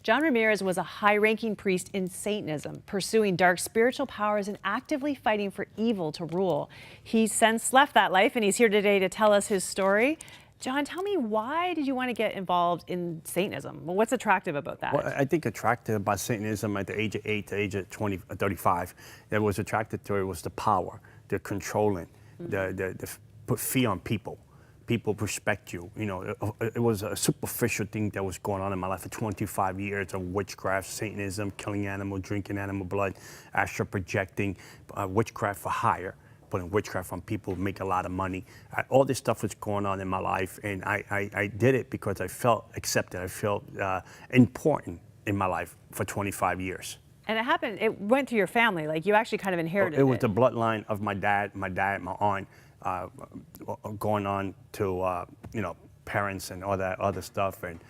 John Ramirez was a high-ranking priest in Satanism, pursuing dark spiritual powers and actively fighting for evil to rule. He's since left that life, and he's here today to tell us his story. John, tell me, why did you want to get involved in Satanism? Well, what's attractive about that? Well, I think attracted by Satanism at the age of 8 to age of 35, that was attracted to it was the power, the controlling, the put fear on people. People respect you. You know, it was a superficial thing that was going on in my life for 25 years of witchcraft, Satanism, killing animal, drinking animal blood, astral projecting, witchcraft for hire, putting witchcraft on people, make a lot of money. All this stuff was going on in my life, and I did it because I felt accepted. I felt important in my life for 25 years. And it went through your family, like you actually kind of inherited it. It was the bloodline of my dad, my aunt, going on to, you know, parents and all that other stuff. And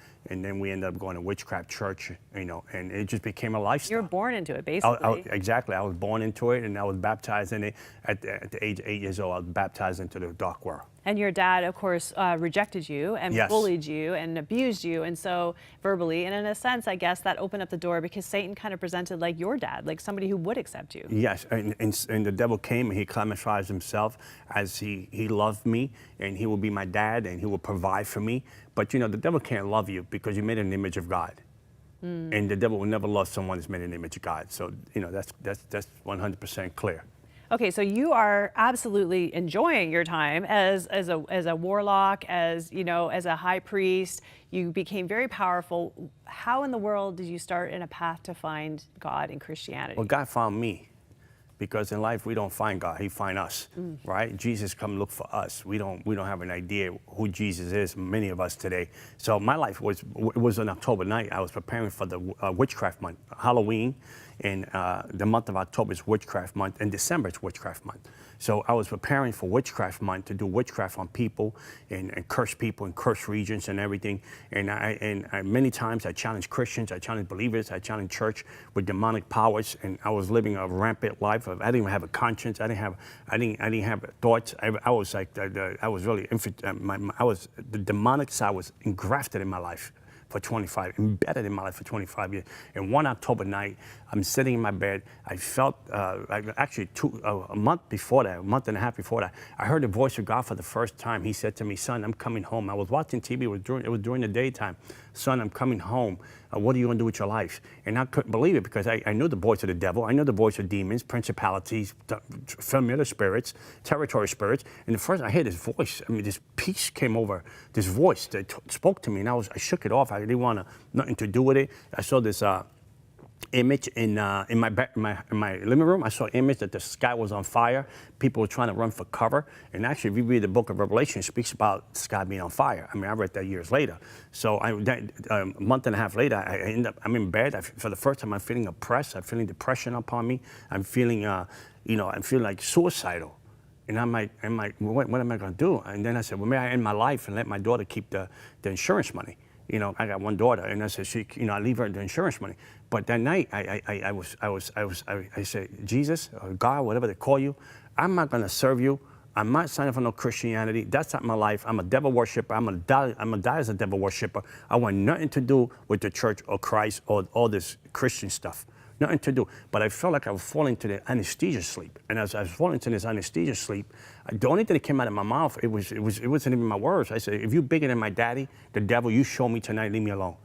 then we ended up going to witchcraft church, you know, and it just became a lifestyle. You were born into it, basically. Exactly. I was born into it, and I was baptized in it. At the age of 8 years old, I was baptized into the dark world. And your dad, of course, rejected you and bullied you and abused you, and so verbally. And in a sense, I guess that opened up the door because Satan kind of presented like your dad, like somebody who would accept you. Yes, and the devil came and he camouflaged himself as he loved me, and he will be my dad, and he will provide for me. But you know, the devil can't love you because you made an image of God. And the devil will never love someone that's made an image of God. So, you know, that's 100% clear. Okay, so you are absolutely enjoying your time as a warlock, as you know, as a high priest. You became very powerful. How in the world did you start in a path to find God in Christianity? Well, God found me, because in life we don't find God; He finds us, right? Jesus come look for us. We don't have an idea who Jesus is. Many of us today. So my life was on October night. I was preparing for the witchcraft month, Halloween. And the month of October is witchcraft month, and December is witchcraft month. So I was preparing for witchcraft month to do witchcraft on people and curse people and curse regions and everything. And I many times I challenged Christians, I challenged believers, I challenged church with demonic powers, and I was living a rampant life. I didn't even have a conscience. I didn't have thoughts. I was like I was really the demonic side was engrafted in my life for 25, embedded in my life for 25 years. And one October night, I'm sitting in my bed. I felt, actually a month and a half before that, I heard the voice of God for the first time. He said to me, "Son, I'm coming home." I was watching TV, it was during the daytime. "Son, I'm coming home. What are you going to do with your life?" And I couldn't believe it because I knew the voice of the devil. I knew the voice of demons, principalities, familiar spirits, territory spirits. And the first I heard this voice, I mean, this peace came over, this voice that spoke to me, and I shook it off. I didn't want nothing to do with it. I saw this image in my living room. I saw an image that the sky was on fire. People were trying to run for cover. And actually, if you read the book of Revelation, it speaks about the sky being on fire. I mean, I read that years later. So a month and a half later, I'm in bed. For the first time, I'm feeling oppressed. I'm feeling depression upon me. I'm feeling, you know, I'm feeling like suicidal. And I'm like, what am I going to do? And then I said, well, may I end my life and let my daughter keep the insurance money? You know, I got one daughter, and I said, I leave her the insurance money. But that night, I said, Jesus, or God, whatever they call you, I'm not going to serve you. I'm not signing up for no Christianity. That's not my life. I'm a devil worshiper. I'm gonna die as a devil worshiper. I want nothing to do with the church or Christ or all this Christian stuff. Nothing to do. But I felt like I was falling into the anesthesia sleep. And as I was falling into this anesthesia sleep, the only thing that came out of my mouth, it wasn't even my words. I said, "If you're bigger than my daddy, the devil, you show me tonight, leave me alone."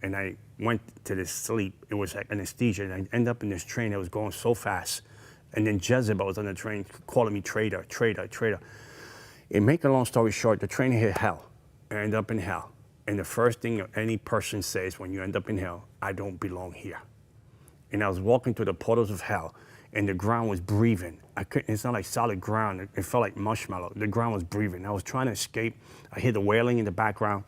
And I went to this sleep. It was like anesthesia. And I ended up in this train that was going so fast. And then Jezebel was on the train calling me traitor, traitor, traitor. And make a long story short, the train hit hell. I ended up in hell. And the first thing any person says when you end up in hell, "I don't belong here." And I was walking through the portals of hell, and the ground was breathing. It's not like solid ground. It felt like marshmallow. The ground was breathing. I was trying to escape. I hear the wailing in the background.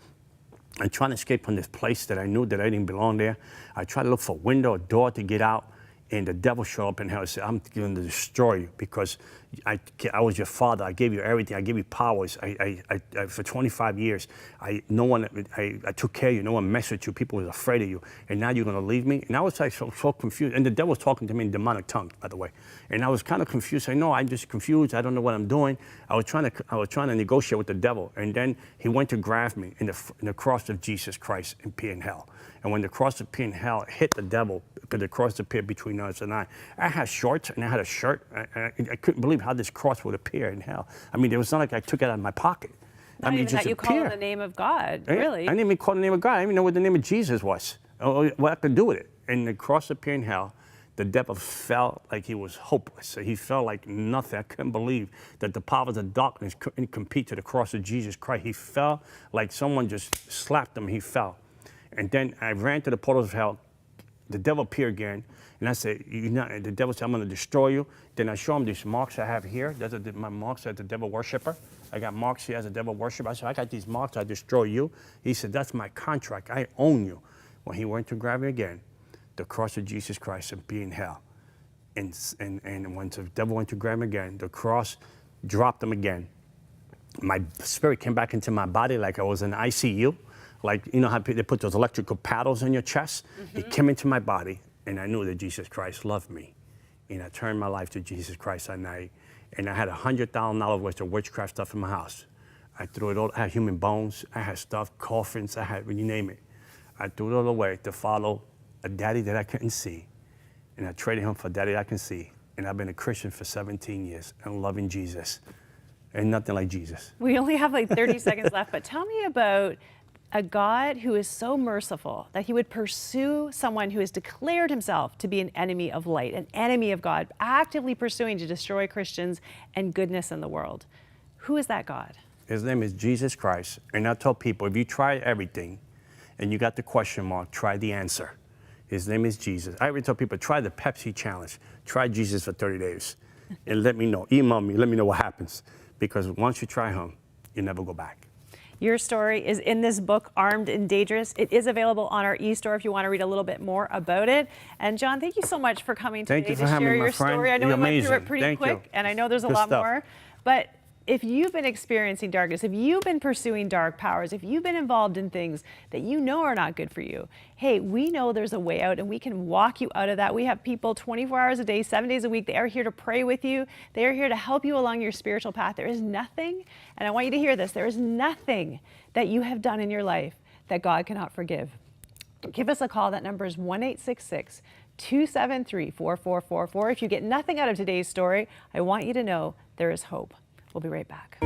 I'm trying to escape from this place that I knew that I didn't belong there. I tried to look for a window, a door to get out. And the devil showed up in hell and said, "I'm going to destroy you because I was your father. I gave you everything. I gave you powers. For 25 years, I took care of you. No one messed with you. People was afraid of you. And now you're going to leave me?" And I was like so confused. And the devil was talking to me in demonic tongue, by the way. And I was kind of confused. Saying, "No, I'm just confused. I don't know what I'm doing." I was trying to negotiate with the devil. And then he went to grab me in the cross of Jesus Christ in hell. And when the cross appeared in hell, it hit the devil, because the cross appeared between us and I. I had shorts and I had a shirt. I couldn't believe how this cross would appear in hell. I mean, it was not like I took it out of my pocket. Not even that you call in the name of God, really. I didn't even call the name of God. I didn't even know what the name of Jesus was, or what I could do with it. And the cross appeared in hell. The devil felt like he was hopeless. He felt like nothing. I couldn't believe that the powers of darkness couldn't compete to the cross of Jesus Christ. He felt like someone just slapped him. He fell. And then I ran to the portals of hell. The devil appeared again. And I said, the devil said, I'm going to destroy you. Then I show him these marks I have here. Those are my marks as a devil worshiper. I got marks here as a devil worshiper. I said, I got these marks. I destroy you. He said, that's my contract. I own you. When he went to grab me again, the cross of Jesus Christ and be in hell. And when the devil went to grab him again, the cross dropped him again. My spirit came back into my body like I was in ICU. Like, you know how they put those electrical paddles in your chest? Mm-hmm. It came into my body, and I knew that Jesus Christ loved me. And I turned my life to Jesus Christ that night. And I had $100,000 worth of witchcraft stuff in my house. I threw it all. I had human bones. I had stuff, coffins. I had, you name it. I threw it all away to follow a daddy that I couldn't see. And I traded him for a daddy I can see. And I've been a Christian for 17 years and loving Jesus. And nothing like Jesus. We only have like 30 seconds left, but tell me about a God who is so merciful that he would pursue someone who has declared himself to be an enemy of light, an enemy of God, actively pursuing to destroy Christians and goodness in the world. Who is that God? His name is Jesus Christ. And I tell people, if you try everything and you got the question mark, try the answer. His name is Jesus. I even tell people, try the Pepsi challenge. Try Jesus for 30 days and let me know. Email me, let me know what happens. Because once you try him, you never go back. Your story is in this book, Armed and Dangerous. It is available on our e-store if you want to read a little bit more about it. And John, thank you so much for coming today to share your story. I know we went through it pretty quick, and I know there's a lot more. But if you've been experiencing darkness, if you've been pursuing dark powers, if you've been involved in things that you know are not good for you, hey, we know there's a way out and we can walk you out of that. We have people 24 hours a day, 7 days a week. They are here to pray with you. They are here to help you along your spiritual path. There is nothing, and I want you to hear this, there is nothing that you have done in your life that God cannot forgive. Give us a call. That number is 1-866-273-4444. If you get nothing out of today's story, I want you to know there is hope. We'll be right back.